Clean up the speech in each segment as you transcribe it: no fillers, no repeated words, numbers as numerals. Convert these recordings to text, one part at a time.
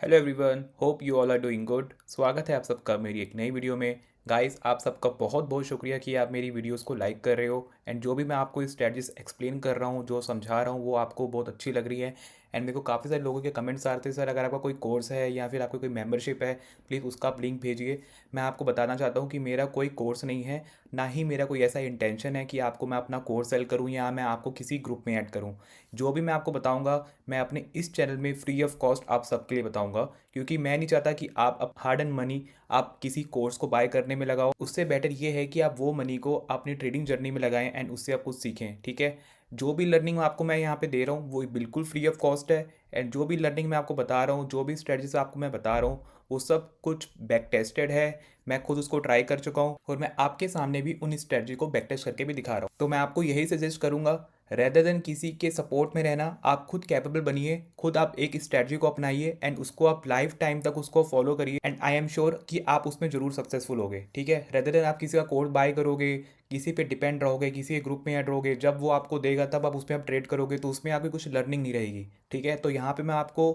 Hello everyone, hope you all are doing good. स्वागत है आप सबका मेरी एक नई वीडियो में। गाइस, आप सबका बहुत बहुत शुक्रिया कि आप मेरी वीडियोस को लाइक कर रहे हो एंड जो भी मैं आपको इस स्ट्रेटजीज एक्सप्लेन कर रहा हूँ, जो समझा रहा हूँ, वो आपको बहुत अच्छी लग रही है। एंड मेरे को काफ़ी सारे लोगों के कमेंट्स आते हैं, सर अगर आपका कोई कोर्स है या फिर आपकी कोई मेंबरशिप है, प्लीज़ उसका आप लिंक भेजिए। मैं आपको बताना चाहता हूँ कि मेरा कोई कोर्स नहीं है, ना ही मेरा कोई ऐसा इंटेंशन है कि आपको मैं अपना कोर्स सेल करूँ या मैं आपको किसी ग्रुप में ऐड करूँ। जो भी मैं आपको बताऊँगा, मैं अपने इस चैनल में फ्री ऑफ कॉस्ट आप सबके लिए बताऊँगा, क्योंकि मैं नहीं चाहता कि आप अब हार्ड एंड मनी आप किसी कोर्स को बाय करने में लगाओ। उससे बेटर ये है कि आप वो मनी को अपनी ट्रेडिंग जर्नी में लगाएं एंड उससे आप कुछ सीखें। ठीक है, जो भी लर्निंग आपको मैं यहाँ पे दे रहा हूँ वो बिल्कुल फ्री ऑफ कॉस्ट है। एंड जो भी लर्निंग मैं आपको बता रहा हूँ, जो भी स्ट्रेटजीज आपको मैं बता रहा हूँ, वो सब कुछ बैक टेस्टेड है। मैं खुद उसको ट्राई कर चुका हूँ और मैं आपके सामने भी उन स्ट्रेटजी को बैक टेस्ट करके भी दिखा रहा हूँ। तो मैं आपको यही सजेस्ट करूंगा, रेदर देन किसी के सपोर्ट में रहना, आप खुद कैपेबल बनिए, खुद आप एक स्ट्रेटजी को अपनाइए एंड उसको आप लाइफ टाइम तक उसको फॉलो करिए एंड आई एम श्योर कि आप उसमें जरूर सक्सेसफुल होगे। ठीक है, रेदर देन आप किसी का कोर्स बाय करोगे, किसी पे डिपेंड रहोगे, किसी के ग्रुप में ऐड रहोगे, जब वो आपको देगा तब आप उसमें आप ट्रेड करोगे, तो उसमें आपकी कुछ लर्निंग नहीं रहेगी। ठीक है, तो यहाँ पे मैं आपको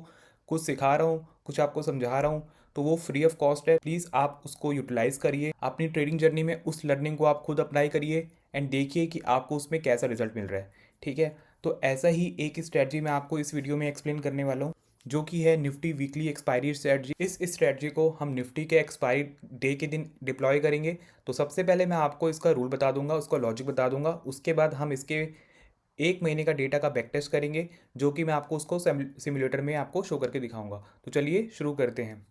कुछ सिखा रहा हूँ, कुछ आपको समझा रहा हूँ, तो वो फ्री ऑफ कॉस्ट है। प्लीज़ आप उसको यूटिलाइज करिए अपनी ट्रेडिंग जर्नी में, उस लर्निंग को आप खुद अप्लाई करिए एंड देखिए कि आपको उसमें कैसा रिजल्ट मिल रहा है। ठीक है, तो ऐसा ही एक स्ट्रेटजी मैं आपको इस वीडियो में एक्सप्लेन करने वाला हूँ, जो कि है निफ्टी वीकली एक्सपायरी स्ट्रेटजी। इस स्ट्रेटजी को हम निफ्टी के एक्सपायरी डे के दिन डिप्लॉय करेंगे। तो सबसे पहले मैं आपको इसका रूल बता दूंगा, उसका लॉजिक बता दूंगा, उसके बाद हम इसके एक महीने का डेटा का बैक टेस्ट करेंगे, जो कि मैं आपको उसको सिमुलेटर में आपको शो करके दिखाऊंगा। तो चलिए शुरू करते हैं।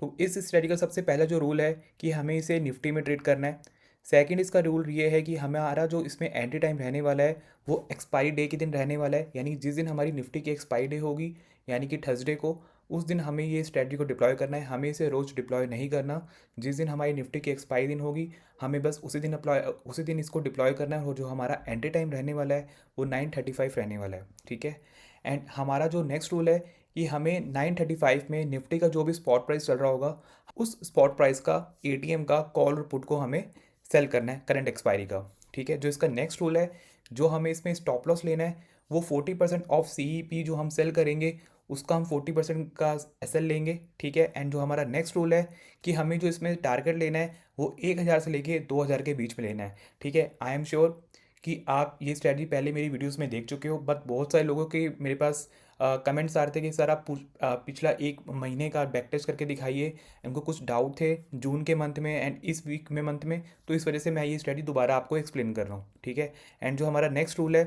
तो इस स्ट्रेटजी का सबसे पहला जो रूल है कि हमें इसे निफ्टी में ट्रेड करना है। सेकंड इसका रूल ये है कि हमारा जो इसमें एंट्री टाइम रहने वाला है वो एक्सपायरी डे के दिन रहने वाला है, यानी जिस दिन हमारी निफ्टी की एक्सपायरी डे होगी, यानी कि थर्सडे को, उस दिन हमें ये स्ट्रेटजी को डिप्लॉय करना है। हमें इसे रोज़ डिप्लॉय नहीं करना। जिस दिन हमारी निफ्टी की एक्सपायरी दिन होगी, हमें बस उसी दिन इसको डिप्लॉय करना है। और जो हमारा एंट्री टाइम रहने वाला है वो 9:35 रहने वाला है। ठीक है, एंड हमारा जो नेक्स्ट रूल है कि हमें 9:35 में निफ्टी का जो भी स्पॉट प्राइस चल रहा होगा, उस स्पॉट प्राइस का एटीएम का कॉल और पुट को हमें सेल करना है करंट एक्सपायरी का। ठीक है, जो इसका नेक्स्ट रूल है, जो हमें इसमें स्टॉप लॉस लेना है, वो 40% ऑफ सीईपी जो हम सेल करेंगे, उसका हम 40% का एसएल लेंगे। ठीक है, एंड जो हमारा नेक्स्ट रूल है कि हमें जो इसमें टारगेट लेना है वो 1000 से लेके 2000 के बीच में लेना है। ठीक है, आई एम श्योर कि आप ये स्ट्रैटेजी पहले मेरी वीडियोस में देख चुके हो, बट बहुत सारे लोगों के मेरे पास कमेंट्स आ रहे थे कि सर आप पिछला एक महीने का बैक टेस्ट करके दिखाइए। उनको कुछ डाउट थे जून के मंथ में एंड इस वीक में मंथ में, तो इस वजह से मैं ये स्ट्रैटेजी दोबारा आपको एक्सप्लेन कर रहा हूँ। ठीक है, एंड जो हमारा नेक्स्ट रूल है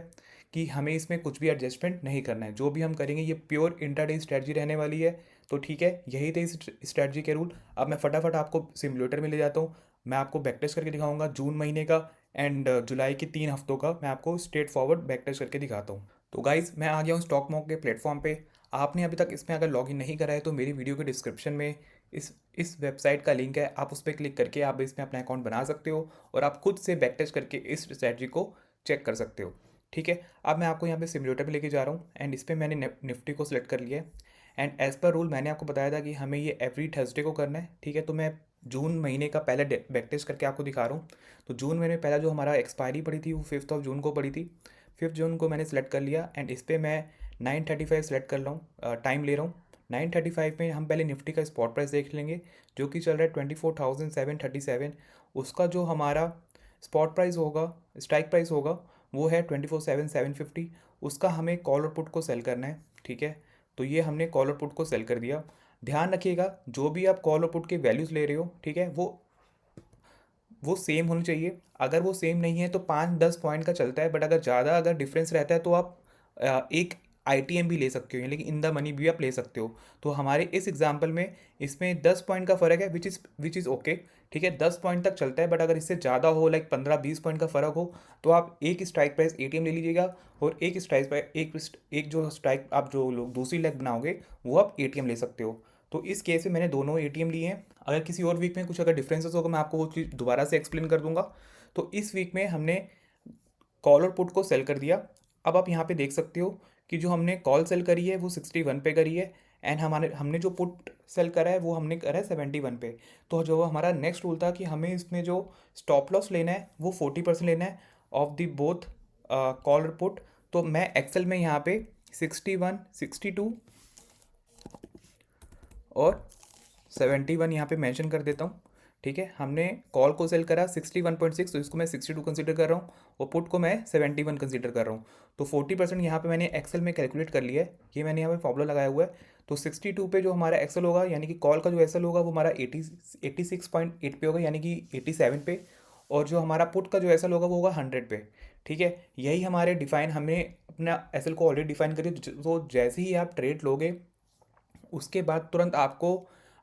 कि हमें इसमें कुछ भी एडजस्टमेंट नहीं करना है, जो भी हम करेंगे ये प्योर इंट्राडे स्ट्रैटेजी रहने वाली है। तो ठीक है, यही थे इस स्ट्रैटेजी के रूल। अब मैं फटाफट आपको सिमुलेटर में ले जाता हूँ, मैं आपको बैक टेस्ट करके दिखाऊंगा जून महीने का एंड जुलाई के 3 हफ्तों का मैं आपको स्ट्रेट फॉरवर्ड बैक टेस्ट करके दिखाता हूँ। तो गाइज, मैं आ गया हूँ स्टॉक मार्केट के प्लेटफॉर्म पे। आपने अभी तक इसमें अगर लॉगिन नहीं करा है तो मेरी वीडियो के डिस्क्रिप्शन में इस वेबसाइट का लिंक है, आप उस पर क्लिक करके आप इसमें अपना अकाउंट बना सकते हो और आप खुद से बैक टेस्ट करके इस स्ट्रैटेजी को चेक कर सकते हो। ठीक है, अब मैं आपको यहाँ पे सिमुलेटर पे लेके जा रहा हूँ एंड इस पर मैंने निफ्टी को सिलेक्ट कर लिया है। एंड एज़ पर रूल मैंने आपको बताया था कि हमें ये एवरी थर्सडे को करना है। ठीक है, तो मैं जून महीने का पहले बैक टेस्ट करके आपको दिखा रहा हूँ। तो जून महीने में पहला जो हमारा एक्सपायरी पड़ी थी वो 5 जून को पड़ी थी। 5 जून को मैंने सेलेक्ट कर लिया एंड इस पर मैं 9:35 सेलेक्ट कर रहा हूँ, टाइम ले रहा हूँ। 9:35 में हम पहले निफ्टी का स्पॉट प्राइस देख लेंगे, जो कि चल रहा है 24,737। उसका जो हमारा स्पॉट प्राइस होगा, स्ट्राइक प्राइस होगा, वो है 24,750। उसका हमें कॉल और पुट को सेल करना है। ठीक है, तो ये हमने कॉल और पुट को सेल कर दिया। ध्यान रखिएगा, जो भी आप कॉल और पुट के वैल्यूज़ ले रहे हो, ठीक है, वो सेम होनी चाहिए। अगर वो सेम नहीं है तो 5-10 पॉइंट का चलता है, बट अगर ज़्यादा अगर डिफरेंस रहता है तो आप एक आईटीएम भी ले सकते हो, लेकिन इन द मनी भी आप ले सकते हो। तो हमारे इस एग्जांपल में इसमें 10 पॉइंट का फ़र्क है, विच इज़ ओके। ठीक है, 10 पॉइंट तक चलता है, बट अगर इससे ज़्यादा हो, लाइक 15-20 पॉइंट का फ़र्क हो, तो आप एक स्ट्राइक प्राइस एटीएम ले लीजिएगा और एक स्ट्राइक प्राइस एक जो स्ट्राइक आप जो लोग दूसरी लेग बनाओगे वो आप एटीएम ले सकते हो। तो इस केस में मैंने दोनों एटीएम लिए हैं। अगर किसी और वीक में कुछ अगर डिफरेंसेस होगा मैं आपको वो चीज़ दोबारा से एक्सप्लेन कर दूंगा। तो इस वीक में हमने कॉल और पुट को सेल कर दिया। अब आप यहाँ पे देख सकते हो कि जो हमने कॉल सेल करी है वो 61 पे करी है एंड हमारे हमने जो पुट सेल करा है वो हमने करा है 71 पे। तो जो हमारा नेक्स्ट रूल था कि हमें इसमें जो स्टॉप लॉस लेना है वो 40% लेना है ऑफ द बोथ कॉल और पुट। तो मैं एक्सेल में यहाँ पे 61, 62 और 71 यहाँ पे मेंशन कर देता हूँ। ठीक है, हमने कॉल को सेल करा 61.6, तो इसको मैं 62 कंसीडर कर रहा हूँ और पुट को मैं 71 कंसीडर कर रहा हूँ। तो 40% यहाँ पे मैंने एक्सेल में कैलकुलेट कर लिया है, ये मैंने यहाँ पे फॉर्मूला लगाया हुआ है। तो 62 पे जो हमारा एक्सेल होगा, यानी कि कॉल का जो एक्सेल होगा वो हमारा 86.8 पे होगा, यानी कि 87 पे। और जो हमारा पुट का जो एक्सेल होगा वो होगा 100 पे। ठीक है, यही हमारे डिफाइन, हमने अपना एक्सेल को ऑलरेडी डिफाइन करी। तो जैसे ही आप ट्रेड लोगे उसके बाद तुरंत आपको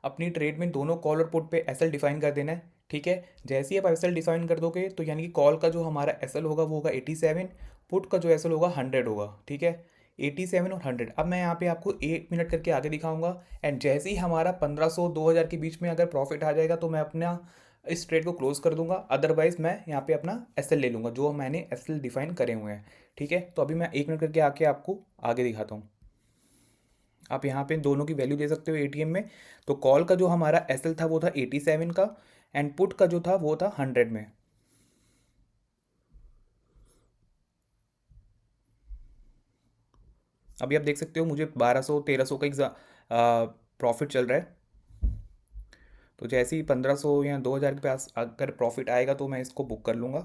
अपनी ट्रेड में दोनों कॉल और पुट पे एसएल डिफाइन कर देना है। ठीक है, जैसे ही आप एसएल डिफाइन कर दोगे तो यानी कि कॉल का जो हमारा एसएल होगा वो होगा 87, पुट का जो एसएल होगा 100 होगा। ठीक है, 87 और 100। अब मैं यहाँ पे आपको 1 मिनट करके आगे दिखाऊंगा। एंड जैसे ही हमारा 1500-2000 के बीच में अगर प्रॉफिट आ जाएगा तो मैं अपना इस ट्रेड को क्लोज कर दूंगा, अदरवाइज मैं यहाँ पे अपना एसएल ले लूँगा जो मैंने एसएल डिफाइन करे हुए हैं। ठीक है, तो अभी मैं 1 मिनट करके आके आपको आगे दिखाता हूँ। आप यहाँ पे दोनों की वैल्यू दे सकते हो एटीएम में। तो कॉल का जो हमारा एसएल था वो था 87 का, एंड पुट का जो था वो था 100 में। अभी आप देख सकते हो मुझे 1200-1300 का प्रॉफिट चल रहा है। तो जैसे ही 1500 या 2000 के पास अगर प्रॉफिट आएगा तो मैं इसको बुक कर लूँगा।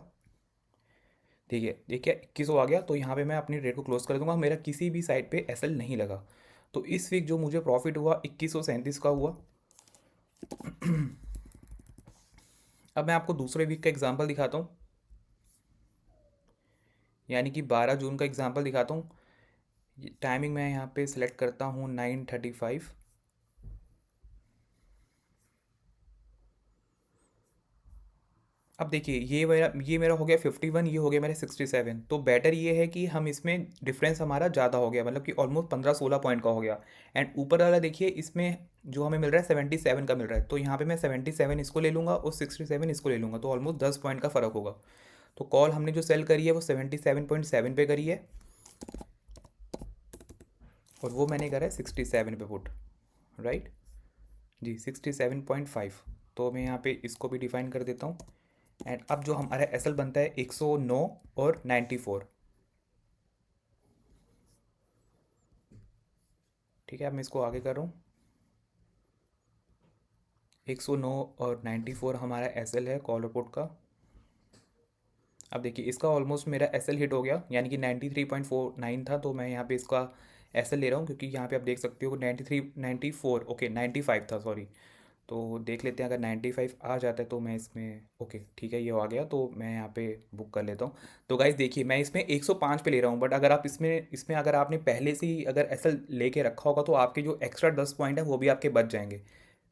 ठीक है, देखिए 2100 आ गया, तो यहाँ पे मैं अपनी रेट को क्लोज कर दूंगा, मेरा किसी भी साइड पे एसएल नहीं लगा। तो इस वीक जो मुझे प्रॉफिट हुआ 2137 का हुआ। अब मैं आपको दूसरे वीक का एग्जांपल दिखाता हूँ, यानी कि 12 जून का एग्जांपल दिखाता हूँ। टाइमिंग मैं यहाँ पे सिलेक्ट करता हूँ 9:35। अब देखिए ये मेरा हो गया 51, ये हो गया मेरा 67। तो बेटर ये है कि हम इसमें डिफरेंस हमारा ज़्यादा हो गया, मतलब कि ऑलमोस्ट 15-16 पॉइंट का हो गया। एंड ऊपर वाला देखिए, इसमें जो हमें मिल रहा है 77 का मिल रहा है, तो यहाँ पे मैं 77 इसको ले लूँगा और 67 इसको ले लूँगा, तो ऑलमोस्ट 10 पॉइंट का फ़र्क होगा। तो कॉल हमने जो सेल करी है वो 77.7 पे करी है, और वो मैंने करा है 67 पे पुट। राइट जी, 67.5। तो मैं यहाँ पे इसको भी डिफाइन कर देता हूँ। एंड अब जो हमारा एसएल बनता है 109 और 94। ठीक है, अब मैं इसको आगे कर रहा हूँ। 109 और 94 हमारा एसएल है कॉल रिपोर्ट का। अब देखिए इसका ऑलमोस्ट मेरा एसएल हिट हो गया, यानी कि 93.49 था, तो मैं यहाँ पे इसका एसएल ले रहा हूँ, क्योंकि यहाँ पे आप देख सकते हो 93, 94, ओके 95 था, सॉरी। तो देख लेते हैं, अगर 95 आ जाता है तो मैं इसमें, ओके ठीक है ये आ गया, तो मैं यहाँ पे बुक कर लेता हूँ। तो गाइज देखिए मैं इसमें 105 पे ले रहा हूँ, बट अगर आप इसमें इसमें अगर आपने पहले से ही अगर ऐसा लेके रखा होगा तो आपके जो एक्स्ट्रा 10 पॉइंट है वो भी आपके बच जाएंगे।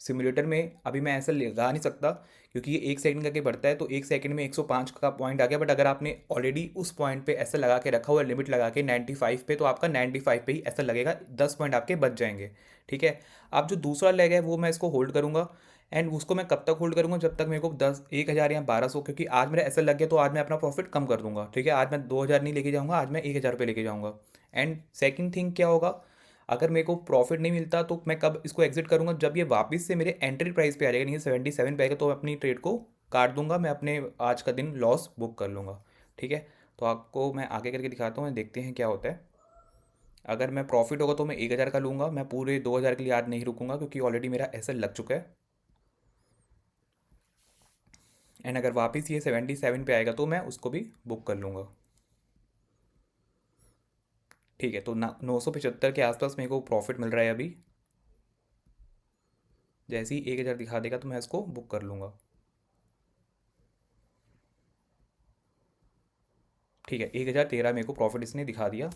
सिमुलेटर में अभी मैं ऐसा लगा नहीं सकता, क्योंकि ये 1 सेकंड करके बढ़ता है, तो 1 सेकंड में 105 का पॉइंट आ गया। बट अगर आपने ऑलरेडी उस पॉइंट पे ऐसा लगा के रखा हुआ है, लिमिट लगा के 95 पे, तो आपका 95 पे ही ऐसा लगेगा, 10 पॉइंट आपके बच जाएंगे। ठीक है, अब जो दूसरा लेग है वो मैं इसको होल्ड करूँगा। एंड उसको मैं कब तक होल्ड करूंगा, जब तक मेरे को 10, 1000 या 1200, क्योंकि आज मेरा ऐसा लग गया तो आज मैं अपना प्रॉफिट कम कर दूंगा। ठीक है, आज मैं 2000 नहीं लेके जाऊंगा, आज मैं 1000 रुपये लेके जाऊंगा। एंड सेकंड थिंग क्या होगा, अगर मेरे को प्रॉफिट नहीं मिलता तो मैं कब इसको एग्जिट करूंगा, जब ये वापस से मेरे एंट्री प्राइस पे आ जाएगा, नहीं 77 पे आएगा, तो मैं अपनी ट्रेड को काट दूंगा, मैं अपने आज का दिन लॉस बुक कर लूँगा। ठीक है, तो आपको मैं आगे करके दिखाता हूँ, देखते हैं क्या होता है। अगर मैं प्रॉफिट होगा तो मैं 1000 का लूँगा, मैं पूरे 2000 के लिए आज नहीं रुकूंगा, क्योंकि ऑलरेडी मेरा ऐसा लग चुका है। एंड अगर वापस ये 77 पे आएगा तो मैं उसको भी बुक कर लूँगा। ठीक है, तो ना 975 के आसपास मेरे को प्रॉफिट मिल रहा है अभी। जैसे ही 1000 दिखा देगा तो मैं इसको बुक कर लूँगा। ठीक है, 1013 मेरे को प्रॉफिट इसने दिखा दिया,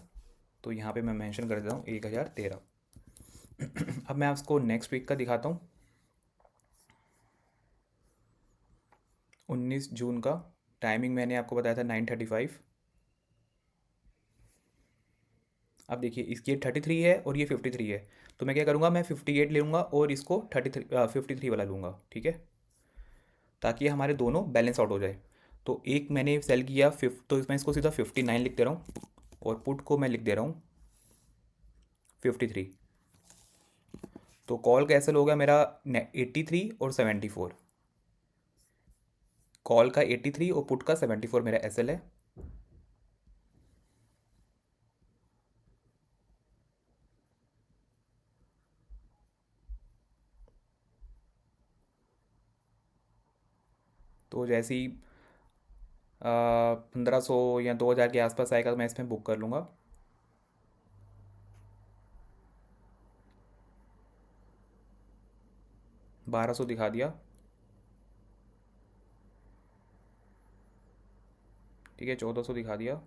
तो यहाँ पे मैं मेंशन कर देता हूँ 1013। अब मैं आपको नेक्स्ट वीक का दिखाता हूँ, 19 जून का। टाइमिंग मैंने आपको बताया था 9:35। अब देखिए इसकी 33 है और ये 53 है, तो मैं क्या करूँगा, मैं 58 लूँगा और इसको 53 वाला लूँगा। ठीक है, ताकि हमारे दोनों बैलेंस आउट हो जाए। तो एक मैंने सेल किया तो मैं इसको सीधा 59 लिख दे रहा हूँ, और पुट को मैं लिख दे रहा हूँ 53। तो कॉल कैंसिल हो गया मेरा 83 और 74। कॉल का 83 और पुट का 74 मेरा एसएल है। तो जैसे ही 1500 या 2000 के आसपास आएगा तो मैं इसमें बुक कर लूँगा। 1200 दिखा दिया। ठीक है, 1400 दिखा दिया।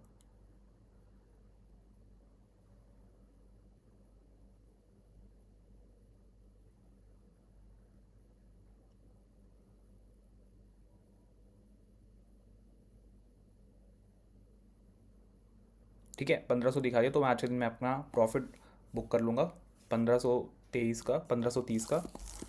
ठीक है, 1500 दिखा दिया, तो मैं आज के दिन में अपना प्रॉफिट बुक कर लूँगा 1523 का, 1530 का।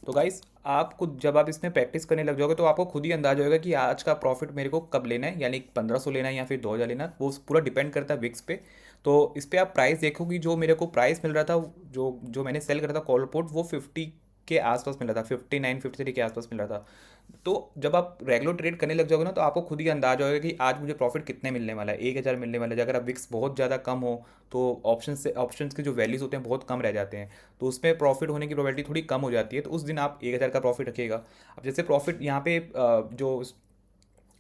तो गाइस, आपको जब आप इसमें प्रैक्टिस करने लग जाओगे तो आपको खुद ही अंदाज होगा कि आज का प्रॉफिट मेरे को कब लेना है, यानी 1500 लेना है या फिर 2000 लेना है, वो पूरा डिपेंड करता है विक्स पे। तो इस पर आप प्राइस देखो कि जो मेरे को प्राइस मिल रहा था, जो जो मैंने सेल करा था कॉल पुट, वो 50 के आसपास मिल रहा था, 59 53 के आसपास मिल रहा था। तो जब आप रेगुलर ट्रेड करने लग जाओगे ना, तो आपको खुद ही अंदाज होगा कि आज मुझे प्रॉफिट कितने मिलने वाला है, 1000 मिलने वाला है। अगर आप विक्स बहुत ज़्यादा कम हो तो ऑप्शंस के जो वैल्यूज़ होते हैं बहुत कम रह जाते हैं, तो उसमें प्रॉफिट होने की प्रोबेबिलिटी थोड़ी कम हो जाती है। तो उस दिन आप 1000 का प्रॉफिट रखिएगा। अब जैसे प्रॉफिट यहाँ पे जो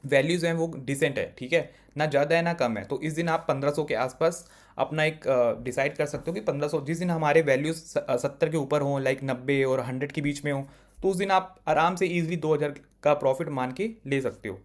वैल्यूज़ हैं वो डिसेंट है, ठीक है, ना ज़्यादा है ना कम है। तो इस दिन आप 1500 के आसपास अपना एक डिसाइड कर सकते हो कि 1500, जिस दिन हमारे वैल्यूज 70 के ऊपर हों, लाइक 90 और 100 के बीच में हो, तो उस दिन आप आराम से ईजिली 2000 का प्रॉफिट मान के ले सकते हो।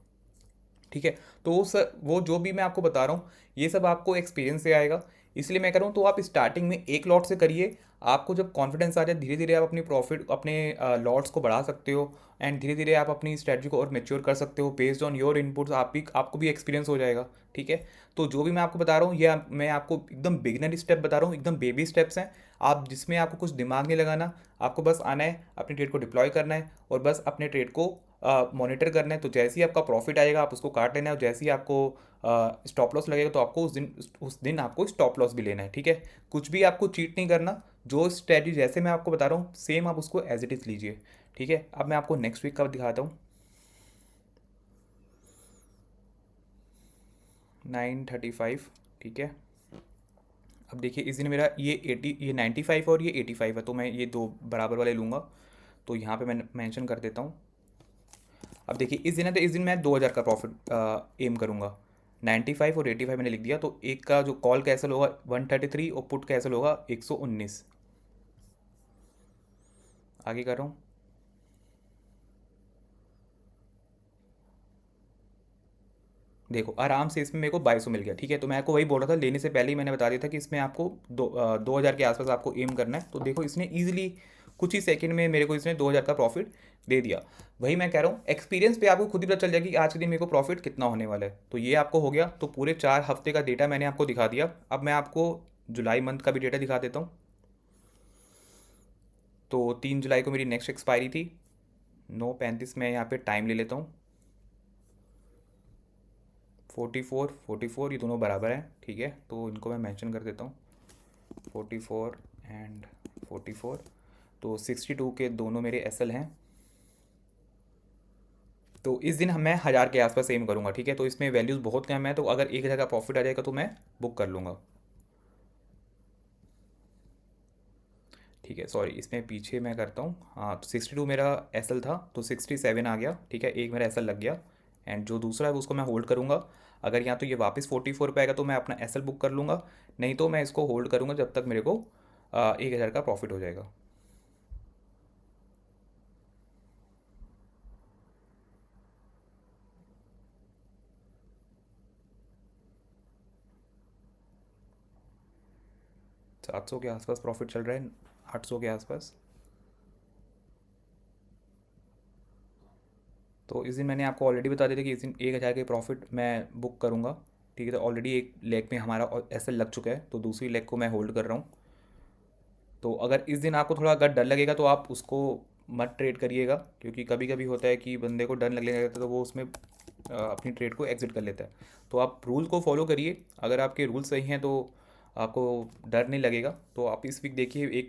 ठीक है। तो वो जो भी मैं आपको बता रहा हूँ, ये सब आपको एक्सपीरियंस से आएगा, इसलिए मैं कह रहा हूँ। तो आप स्टार्टिंग में एक लॉट से करिए। आपको जब कॉन्फिडेंस आ जाए, धीरे धीरे आप अपनी प्रॉफिट, अपने लॉट्स को बढ़ा सकते हो, एंड धीरे धीरे आप अपनी स्ट्रेटजी को और मेच्योर कर सकते हो बेस्ड ऑन योर इनपुट्स। आपको भी एक्सपीरियंस हो जाएगा। ठीक है। तो जो भी मैं आपको बता रहा हूँ, ये मैं आपको एकदम बिगिनर स्टेप बता रहा हूँ, एकदम बेबी स्टेप्स हैं। आप जिसमें आपको कुछ दिमाग नहीं लगाना, आपको बस आना है, अपनी ट्रेड को डिप्लॉय करना है और बस अपने ट्रेड को मॉनिटर करना है। तो जैसे ही आपका प्रॉफिट आएगा आप उसको काट लेना है, और जैसे ही आपको स्टॉप लॉस लगेगा तो आपको उस दिन आपको स्टॉप लॉस भी लेना है। ठीक है। कुछ भी आपको चीट नहीं करना। जो स्ट्रैटेजी जैसे मैं आपको बता रहा हूँ, सेम आप उसको एज इट इज़ लीजिए। ठीक है। अब मैं आपको नेक्स्ट वीक का दिखाता हूँ। 935। ठीक है। अब देखिए, इस दिन मेरा ये 95 और ये 85 है, तो मैं ये दो बराबर वाले लूँगा। तो यहाँ पे मैं मेंशन कर देता हूँ। अब देखिए, इस दिन है तो इस दिन मैं 2000 का प्रॉफिट एम करूँगा। 95 और 85 मैंने लिख दिया। तो एक का जो कॉल कैंसिल होगा 133 और पुट कैंसिल होगा 119। आगे कर रहा हूँ। देखो, आराम से इसमें मेरे को 2200 मिल गया। ठीक है। तो मैं आपको वही बोल रहा था, लेने से पहले ही मैंने बता दिया था कि इसमें आपको 2000 के आसपास आपको एम करना है। तो देखो, इसने ईजिली कुछ ही सेकंड में मेरे को इसने 2000 का प्रॉफिट दे दिया। वही मैं कह रहा हूँ, एक्सपीरियंस पे आपको खुद ही पता चल जाएगा कि आज के दिन मेरे को प्रॉफिट कितना होने वाला है। तो ये आपको हो गया। तो पूरे 4 हफ्ते का डेटा मैंने आपको दिखा दिया। अब मैं आपको जुलाई मंथ का भी डेटा दिखा देता हूँ। तो 3 जुलाई को मेरी नेक्स्ट एक्सपायरी थी। 9:35 में यहाँ पे टाइम ले लेता हूँ। 44 ये दोनों बराबर हैं। ठीक है। तो इनको मैं मेंशन कर देता हूँ, 44 एंड 44। तो 62 के दोनों मेरे एसएल हैं। तो इस दिन मैं 1000 के आसपास एम करूँगा। ठीक है। तो इसमें वैल्यूज़ बहुत कम है, तो अगर 1000 का प्रॉफिट आ जाएगा तो मैं बुक कर लूँगा। ठीक है, सॉरी, इसमें पीछे मैं करता हूँ। हाँ, तो 62 मेरा एसएल था, तो 67 आ गया। ठीक है, एक मेरा एसएल लग गया। एंड जो दूसरा है उसको मैं होल्ड करूँगा। अगर यहाँ तो ये वापस 44 पे आएगा तो मैं अपना एसएल बुक कर लूँगा, नहीं तो मैं इसको होल्ड करूँगा जब तक मेरे को 1000 का प्रॉफिट हो जाएगा। 700 के आसपास प्रॉफिट चल रहा है, 800 के आसपास। तो इस दिन मैंने आपको ऑलरेडी बता दिया था कि इस दिन 1000 के प्रॉफिट मैं बुक करूँगा। ठीक है। तो ऑलरेडी एक लेग में हमारा एसएल लग चुका है, तो दूसरी लेग को मैं होल्ड कर रहा हूँ। तो अगर इस दिन आपको थोड़ा अगर डर लगेगा तो आप उसको मत ट्रेड करिएगा, क्योंकि कभी कभी होता है कि बंदे को डर लगने लगता है तो वो उसमें अपनी ट्रेड को एग्जिट कर लेता है। तो आप रूल को फॉलो करिए। अगर आपके रूल सही हैं तो आपको डर नहीं लगेगा। तो आप इस वीक देखिए,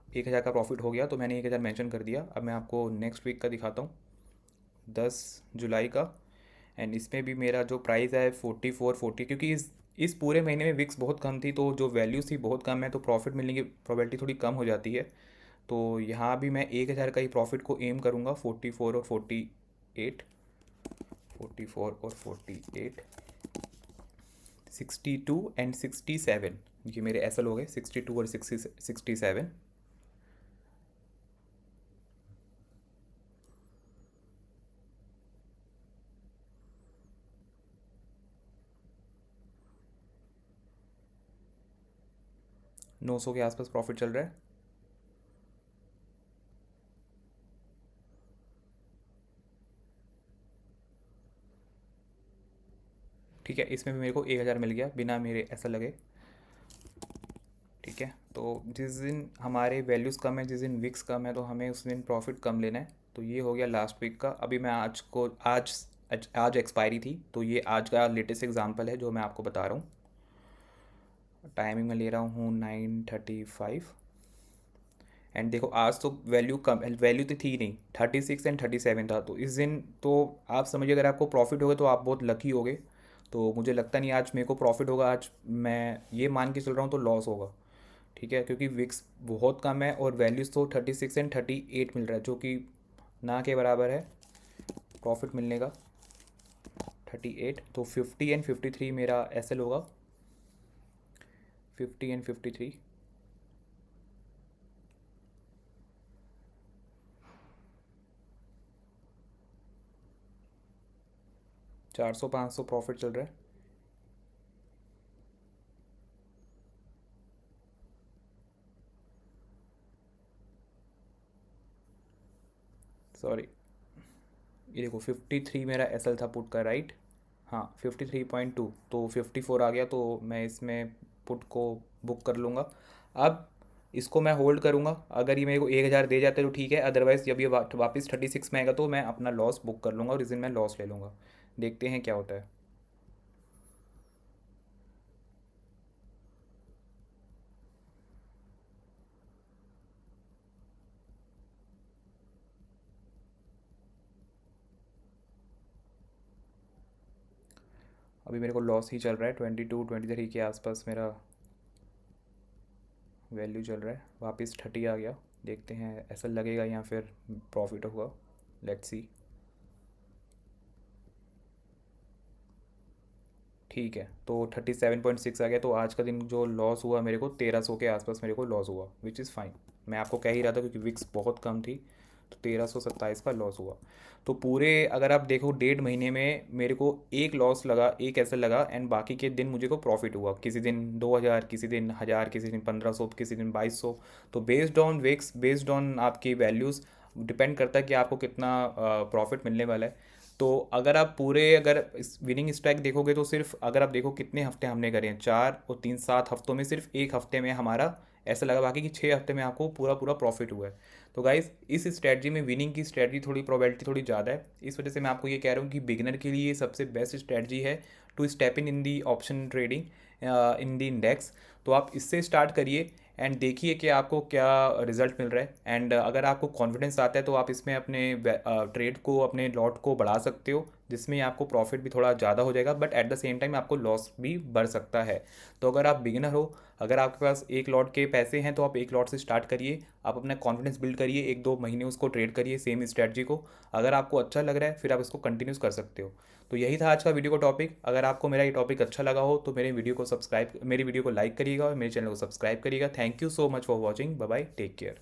1000 का प्रॉफिट हो गया, तो मैंने 1000 मेंशन कर दिया। अब मैं आपको नेक्स्ट वीक का दिखाता हूँ, 10 जुलाई का। एंड इसमें भी मेरा जो प्राइस है 44 40, क्योंकि इस पूरे महीने में विक्स बहुत कम थी, तो जो वैल्यूज़ थी बहुत कम है, तो प्रॉफिट मिलने की प्रोबेबिलिटी थोड़ी कम हो जाती है। तो यहाँ भी मैं 1000 का ही प्रॉफिट को एम करूँगा, 44 और 48। 44 और 48, 62 एंड 67, ये मेरे एसएल हो गए 62 और 67। नौ सौ के आसपास प्रॉफिट चल रहा है। ठीक है, इसमें भी मेरे को 1000 मिल गया बिना मेरे ऐसा लगे। ठीक है, तो जिस दिन हमारे वैल्यूज़ कम है, जिस दिन विक्स कम है, तो हमें उस दिन प्रॉफिट कम लेना है। तो ये हो गया लास्ट वीक का। अभी मैं आज एक्सपायरी थी, तो ये आज का लेटेस्ट एग्जांपल है जो मैं आपको बता रहा हूँ। टाइमिंग में ले रहा हूँ 9:35 एंड देखो आज तो वैल्यू कम, वैल्यू तो थी नहीं, 36 एंड 37 था। तो इस दिन तो आप समझिए अगर आपको प्रॉफिट होगा तो आप बहुत लकी होगे। तो मुझे लगता नहीं आज मेरे को प्रॉफिट होगा, आज मैं ये मान के चल रहा हूँ तो लॉस होगा। ठीक है, क्योंकि विक्स बहुत कम है और वैल्यूज़ तो 36 एंड 38 मिल रहा है, जो कि ना के बराबर है प्रॉफिट मिलने का। 38 तो 50 एंड 53 मेरा एसएल होगा। 50 एंड 53, 400-500 प्रॉफिट चल रहा है। सॉरी, ये देखो 53 मेरा एसएल था पुट का, राइट। हाँ 53.2, तो 54 आ गया, तो मैं इसमें पुट को बुक कर लूँगा। अब इसको मैं होल्ड करूँगा, अगर ये मेरे को 1000 दे जाते तो ठीक है, अदरवाइज़ जब ये वापस 36 में आएगा तो मैं अपना लॉस बुक कर लूँगा और इस दिन मैं लॉस ले लूँगा। देखते हैं क्या होता है। अभी मेरे को लॉस ही चल रहा है, 22-23 के आसपास मेरा वैल्यू चल रहा है। वापस 30 आ गया, देखते हैं ऐसा लगेगा या फिर प्रॉफिट होगा। Let's see. ठीक है, तो 37.6 आ गया। तो आज का दिन जो लॉस हुआ मेरे को 1300 के आसपास मेरे को लॉस हुआ, विच इज़ फाइन। मैं आपको कह ही रहा था क्योंकि विक्स बहुत कम थी, तो 1327 का लॉस हुआ। तो पूरे अगर आप देखो 1.5 महीने में मेरे को एक लॉस लगा, एक ऐसा लगा, एंड बाकी के दिन मुझे को प्रॉफिट हुआ। किसी दिन 2000, किसी दिन 1000, किसी दिन 1500, किसी दिन 2200। तो based on wicks, based on आपकी वैल्यूज़ डिपेंड करता है कि आपको कितना प्रॉफिट मिलने वाला है। तो अगर आप पूरे अगर इस विनिंग स्ट्राइक देखोगे तो सिर्फ अगर आप देखो कितने हफ्ते हमने करे हैं, 4 और 3 7 हफ्तों में सिर्फ एक हफ्ते में हमारा ऐसा लगा, बाकी कि 6 हफ्ते में आपको पूरा पूरा प्रॉफिट हुआ है। तो गाइस इस स्ट्रेटजी में विनिंग की स्ट्रेटजी थोड़ी प्रोबेबिलिटी थोड़ी ज़्यादा है, इस वजह से मैं आपको ये कह रहा हूँ कि बिगिनर के लिए सबसे बेस्ट स्ट्रेटजी है to step in the option trading in the index. तो आप इससे स्टार्ट करिए एंड देखिए कि आपको क्या रिजल्ट मिल रहा है। एंड अगर आपको कॉन्फिडेंस आता है तो आप इसमें अपने ट्रेड को, अपने लॉट को बढ़ा सकते हो, जिसमें आपको प्रॉफिट भी थोड़ा ज़्यादा हो जाएगा, but at the same time आपको लॉस भी बढ़ सकता है। तो अगर आप बिगिनर हो, अगर आपके पास एक लॉट के पैसे हैं तो आप एक लॉट से स्टार्ट करिए, आप अपना कॉन्फिडेंस बिल्ड करिए, 1-2 महीने उसको ट्रेड करिए सेम स्ट्रेटजी को। अगर आपको अच्छा लग रहा है फिर आप इसको कंटिन्यूस कर सकते हो। तो यही था आज का वीडियो का टॉपिक। अगर आपको मेरा ये टॉपिक अच्छा लगा हो तो मेरी वीडियो को लाइक करिएगा और मेरे चैनल को सब्सक्राइब करिएगा। Thank you so much for watching. Bye bye, take care.